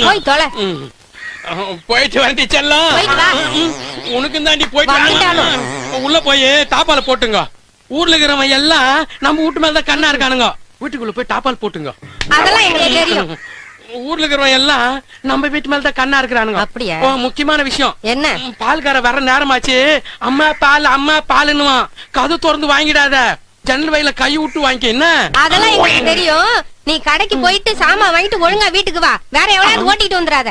போய் தொலை. போயிட்டு வரட்டி செல்லம். உனக்கு தாண்டி போயிட்டு உள்ள போய் தாப்பால போட்டுங்க. ஊர்ல இருக்கிறவன் எல்லாம் நம்ம வீட்டு மேலதான் கண்ணா இருக்கானுங்க. வீட்டுக்குள்ள போய் தாப்பால் போட்டுங்க. அதெல்லாம் எங்களுக்கு தெரியும். ஊர்ல இருக்கிறவன் எல்லாம் நம்ம வீட்டு மேலதான் கண்ணா இருக்கிறானுங்க. அப்படியா? முக்கியமான விஷயம் என்ன? பால்கார வர நேரமாச்சு. அம்மா பாலுன்னுவான். கதை திறந்து வாங்கிடாத. ஜன்னல் வயல கை விட்டு வாங்கிக்க. என்ன? அதெல்லாம் எங்களுக்கு தெரியும். நீ கடைக்கு போயிட்டு சாமான் வாங்கிட்டு ஒழுங்கா வீட்டுக்கு வா. வேற எவ்வளவு ஓட்டிட்டு வந்துடாத.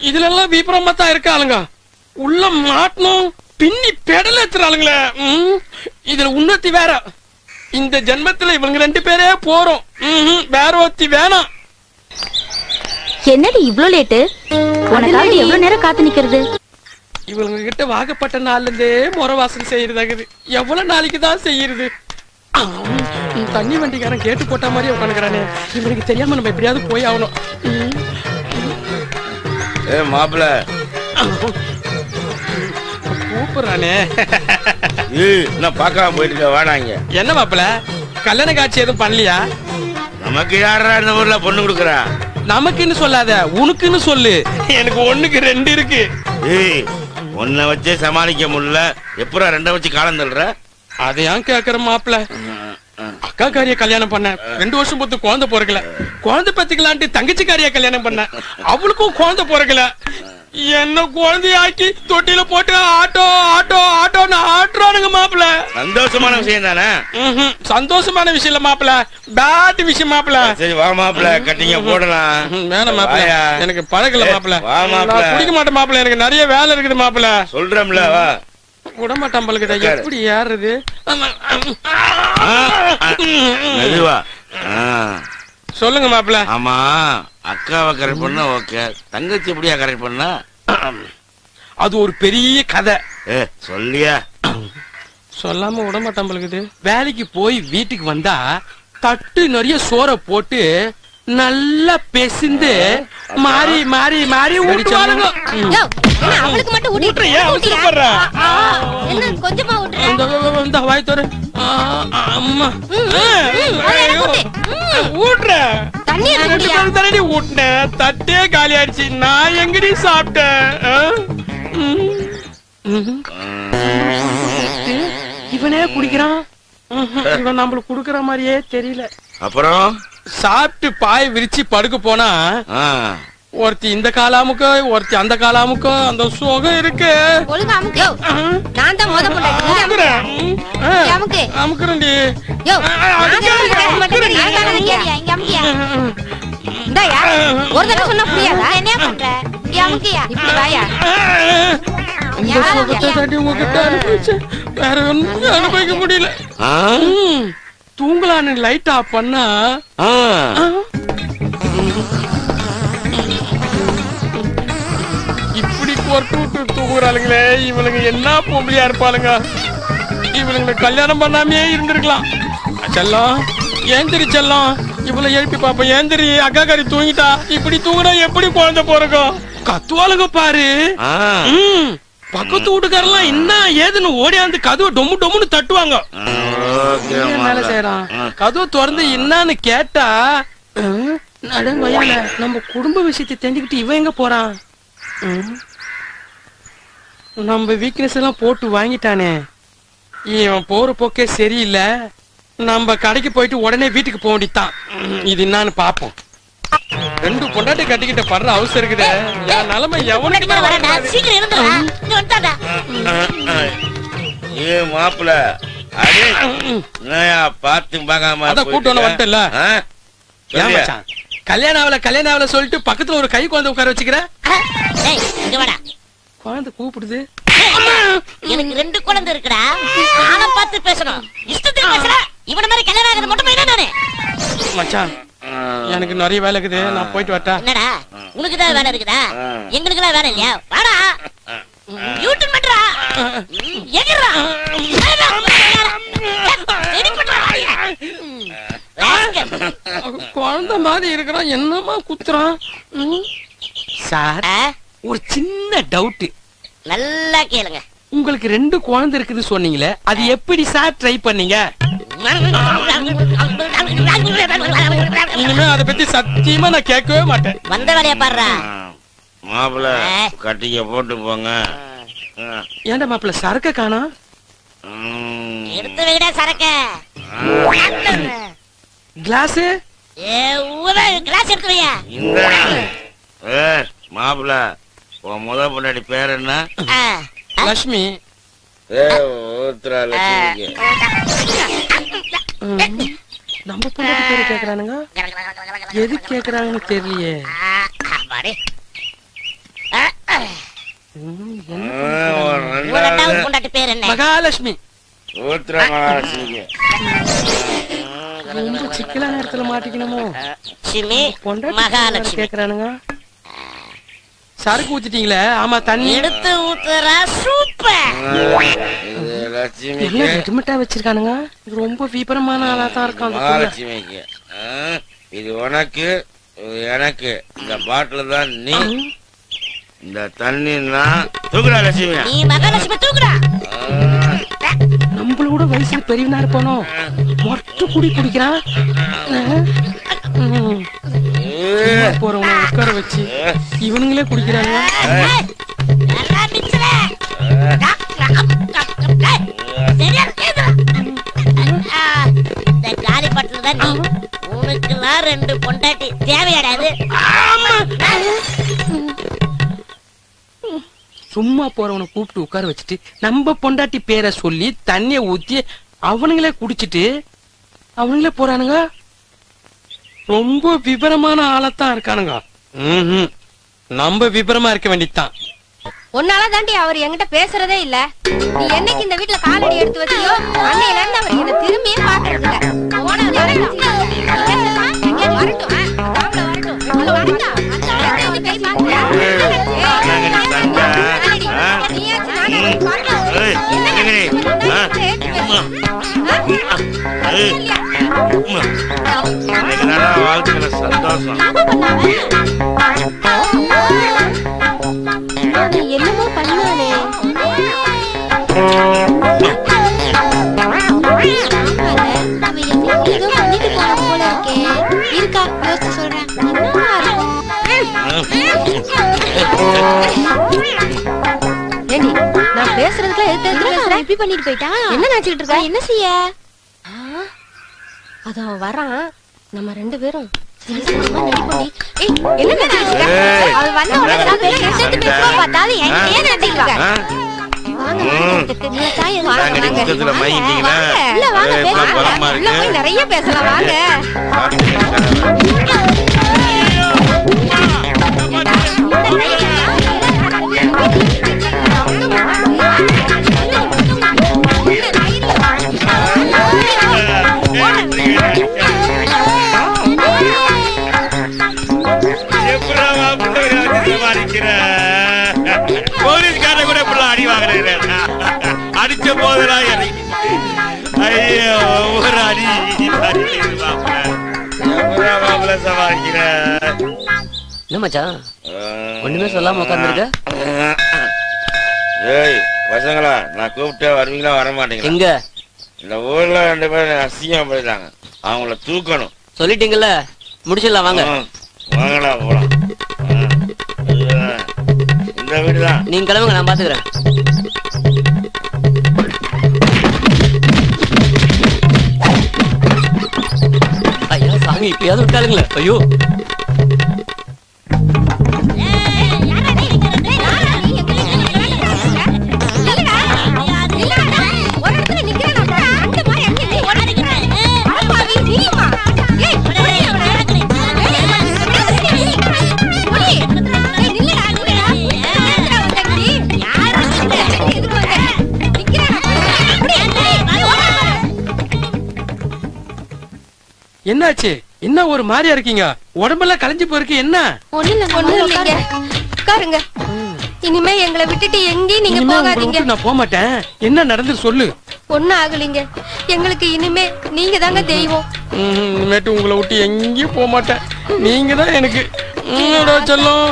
இதுல எல்லாம் விபரமா தான் இருக்காளுங்க. உள்ள மாட்டணும் பின்னி பெடல் ஏத்துறாளுங்களே. இதுல உன்னத்தி வேற. இந்த ஜென்மத்துல இவங்க 2 பேரே போறோம். வேற ஒத்தி வேணாம். என்னடி இவ்ளோ லேட்டு? உனக்காக எவ்வளவு நேரம் காத்து நிக்கிறது? இவங்க கிட்ட வாகப்பட்ட நாள்ல இருந்தே முறவாசல் செய்யறதாகுது. எவ்வளவு நாளைக்கு தான் செய்யறது? தண்ணி வண்டிக்காரன் கேட்டு போட்ட மாதிரி உட்காந்துக்கிறானே. இவனுக்கு தெரியாம நம்ம எப்படியாவது போய் ஆகணும். மாப்பிள்ள கூப்பிடுறானே. நான் பார்க்காம போயிட்டு வாடாங்க. என்ன மாப்பிள்ள, கல்யாண காட்சி எதுவும் பண்ணலையா? நமக்கு யாரா இந்த ஊர்ல பொண்ணு கொடுக்குறா? நமக்குன்னு சொல்லாத, உனக்குன்னு சொல்லு. எனக்கு 1க்கு 2 இருக்கு. ஒன்ன வச்சே சமாளிக்க முடியல. எப்பறம் 2 வச்சு காலம் தள்ளுற? அதையான் கேக்குற மாப்பிள்ள. அக்கா காரிய கல்யாணம் பண்ண 2 வருஷம் பொறுத்து குழந்தை பிறக்கல. குழந்தை பத்திக்கலான்ட்டு தங்கச்சி காரிய கல்யாணம் பண்ண. அவளுக்கும் குழந்தை பிறக்கல. என்ன குழந்தையாக்கி தொட்டில போட்டு ஆட்டோ ஆட்டோ ஆட்டோன்னு ஆட்டுறானுங்க மாப்பிள்ள. சந்தோஷமான விஷயம் தானே? சந்தோஷமான விஷயம் இல்ல மாப்பிள்ள, பேட் விஷயம் மாப்பிள்ள. சரி வா மாப்பிள்ள, கட்டிங்க போடலாம். வேணாம் மாப்பிள்ள, எனக்கு பழகல மாப்பிள்ள. வா மாப்பிள்ள. குடிக்க மாட்டேன் மாப்பிள்ள, எனக்கு நிறைய வேலை இருக்குது மாப்பிள்ள. சொல்றேன்ல வா. விடமாட்டான் பழகுதா. எப்படி ஏறுறது? மெதுவா. சொல்லுங்க மாப்பிள்ள. ஆமா, அக்காவை கரெக்ட் பண்ணா ஓகே. தங்கச்சி எப்படியா கரெக்ட் பண்ணா? அது ஒரு பெரிய கதை. சொல்லியா? சொல்லாம விடமாட்டான் பழகுது. வேலைக்கு போய் வீட்டுக்கு வந்தா தட்டு நிறைய சோற போட்டு நல்லா பெசிந்து மாறி மாறி மாறி ஊட்டுவானுங்க. அவளுக்கு மட்டும் கொஞ்சமா இந்த வாய் தோற. அம்மா ஊட்டுற தண்ணி ஊட்டினேன். தட்டே காலி ஆயிடுச்சு. நான் எங்கடி சாப்பிட்டேன்? இவனே குடிக்கிறான். இவன் நம்மளுக்கு குடுக்கற மாதிரியே தெரியல. அப்புறம் சாப்பிட்டு பாய் விரிச்சு படுக்க போனா ஒருத்தி இந்த காலாமுக்கோ ஒருத்தி அந்த காலாமுக்கோ அந்த சுகம் இருக்கு. அமுக்குறேன்டி. ஒரு தடவை சொன்னா புரியாதா? என்ன பண்ற? இந்த சுகத்தை தாண்டி உங்ககிட்ட அனுபவிச்சேன். வேற ஒன்னும் அனுபவிக்க முடியல. தூங்கலான்னு லைட் ஆஃப் பண்ணா இப்படி கொட்டு விட்டு தூங்குறாளுங்களே. இவளுங்க என்ன பொம்பளையா இருப்பாளுங்க. இவளுங்க கல்யாணம் பண்ணாமே இருந்திருக்கலாம். செல்லம் ஏந்திரி செல்லம். இவளை எழுப்பி பாப்போம். ஏந்திரி, அக்கா காரி தூங்கிட்டா. இப்படி தூங்குனா எப்படி குழந்தை போறக்கும்? கத்துவாளுங்க பாரு. பக்கத்து வீட்டுக்காரெல்லாம் என்ன ஏதுன்னு ஓடியாந்து கதவை டொம்மு டொம்முன்னு தட்டுவாங்க. மேல செய்யறான். கதவை திறந்து என்னன்னு கேட்டா நடங்கொய்யால நம்ம குடும்ப விஷயத்தை தெரிஞ்சுக்கிட்டு இவன் எங்க போறான்? நம்ம வீக்னஸ் எல்லாம் போட்டு வாங்கிட்டானே. இவன் போற போக்கே சரியில்லை. நம்ம கடைக்கு போயிட்டு உடனே வீட்டுக்கு போக வேண்டியதான். இது என்னன்னு பாப்போம். 2 பொண்டாட்டி கட்டிக்கிட்ட படுற அவசரம் இருக்குது. என் நிலைமை எவனுக்கு மாப்பிள்ள பாத்து பாக்காம கூட்டம் வந்துட்டல. கல்யாணம் ஆகல சொல்லிட்டு பக்கத்துல ஒரு கை குழந்தை உட்கார வச்சுக்கிற. குழந்தை கூப்பிடுது. எனக்கு 2 குழந்தை இருக்குடா. ஆனா பார்த்து பேசணும். இஷ்டத்துக்கு பேசல. இவன மாதிரி கல்யாணம் ஆகுது மட்டும் என்ன நானே? மச்சான் எனக்கு நிறைய வேலை இருக்குது. நான் போயிட்டு வரட்டா? என்னடா உனக்கு தான் வேலை இருக்குதா? எங்களுக்கு எல்லாம் வேலை இல்லையா? வாடா. யூட்டன் பண்றா. எங்கடா? குழந்தை மாதிரி இருக்கிறான். என்னமா குத்துறான்? சார் ஒரு சின்ன டவுட். நல்லா கேளுங்க. உங்களுக்கு 2 குழந்தை இருக்குது சொன்னீங்களே, அது எப்படி சார் ட்ரை பண்ணீங்க? இனிமே அதை பத்தி சத்தியமா நான் கேட்கவே மாட்டேன். வந்த வேலையா பாடுறா மாப்பிள்ள கட்டிக்க போட்டு போங்க. ஏன்டா மாப்பிள்ள சரக்க காணோம்? எடுத்து வைடா சரக்க. கிளாஸ் கிளாஸ் எடுத்து வையா. மாப்பிள்ள உன் முத பொண்டாடி பேர் என்ன? லட்சுமி. நம்ம பொண்டாடி பேரு கேக்குறானுங்க, எது கேக்குறாங்கன்னு தெரியலையே. பொண்டாட்டி பேர் என்ன? மகாலட்சுமி. மகாலட்சுமிக்கு ரொம்ப சிக்கலான இடத்துல மாட்டிக்கணுமோ? மகாலட்சுமி கேக்குறானுங்க. சரக்கு ஊத்திட்டீங்களே? ஆமா, தண்ணி எடுத்து ஊத்துறா. சூப்பர். எல்லாம் ரெடிமேட்டா வச்சிருக்கானுங்க. ரொம்ப விபரமான ஆளா தான் இருக்கான். மகாலட்சுமிக்கு இது உனக்கு, எனக்கு. இந்த பாட்டில் தான் நீ, இந்த தண்ணி நான். தூக்குறா லட்சுமி. நீ மகாலட்சுமி தூக்குறா. நம்மளோட வயசுல பெரியவனா இருப்பானோ, மொட்டு குடி குடிக்கிறான். போறவங்க உட்கார வச்சு இவனுங்களே குடிக்கிறாங்க. இந்த காலி பட்டில தான் நீ. உனக்குலாம் 2 பொண்டாட்டி தேவையாடாது. சும்மா போறவனை கூப்பிட்டு உட்கார வச்சுட்டு நம்ம பொண்டாட்டி பேரை சொல்லி தண்ணிய ஊத்தி அவனுங்களே குடிச்சிட்டு அவனுங்களே போறானுங்க. ரொம்ப விபரமான ஆளத்தான் இருக்கானுங்க. நம்ம விபரமா இருக்க வேண்டியதுதான். உன்னால தாண்டி அவர் என்கிட்ட பேசுறதே இல்ல. நீ என்னைக்கு இந்த வீட்டுல காலடி எடுத்து வச்சியோ அன்னையில இருந்து அவர் என்ன திரும்பியே பாக்குறது இல்ல. வாழ்க்கையில சந்தோஷம். என்னமோ பண்ணானே. ஏதோ பண்ணிட்டு போன போல இருக்கே. இருக்கா யோசிச்சு சொல்றேன். ஏண்டி நான் பேசுறதுக்குலாம் எதுக்கு பேசுறேன்? இப்படி பண்ணிட்டு போயிட்டா? என்ன நினைச்சிட்டு இருக்க? என்ன செய்ய? அது அவன் வரான். நம்ம 2 பேரும் நிறைய பேசலாம். வாங்க. போலீஸ்கார கூட அடி வாங்குறேன். அடிச்ச போதெல்லாம் ஐயோ ஒரு அடி சமாளிக்கிற. என்ன மச்சான் ஒண்ணுமே சொல்லாம உட்கார்ந்துருக்க? ஏய் பசங்களா, நான் கூப்பிட்டா வருவீங்களா வர மாட்டீங்களா? எங்க? இந்த ஊர்ல 2 பேர் அசிங்கம் போயிட்டாங்க. அவங்கள தூக்கணும். சொல்லிட்டீங்கல்ல, முடிச்சிடலாம் வாங்க. வாங்கடா போலாம். இந்த வீடுதான். நீங்க கிளம்புங்க, நான் பாத்துக்கிறேன். ஐயா சாமி, இப்பயாவது விட்டாளுங்களே. ஐயோ என்னாச்சு? என்ன ஒரு மாதிரியா இருக்கீங்க? உடம்பெல்லாம் கலைஞ்சு போயிருக்கு. என்ன? ஒண்ணு இல்லைங்க. உட்காருங்க. இனிமே எங்களை விட்டுட்டு எங்கேயும் நீங்க போகாதீங்க. நான் போக மாட்டேன். என்ன நடந்து சொல்லு. ஒண்ணும் ஆகலீங்க. எங்களுக்கு இனிமே நீங்க தாங்க தெய்வம். இனிமேட்டு உங்களை விட்டு எங்கேயும் போக மாட்டேன். நீங்க தான் எனக்கு செல்லம்.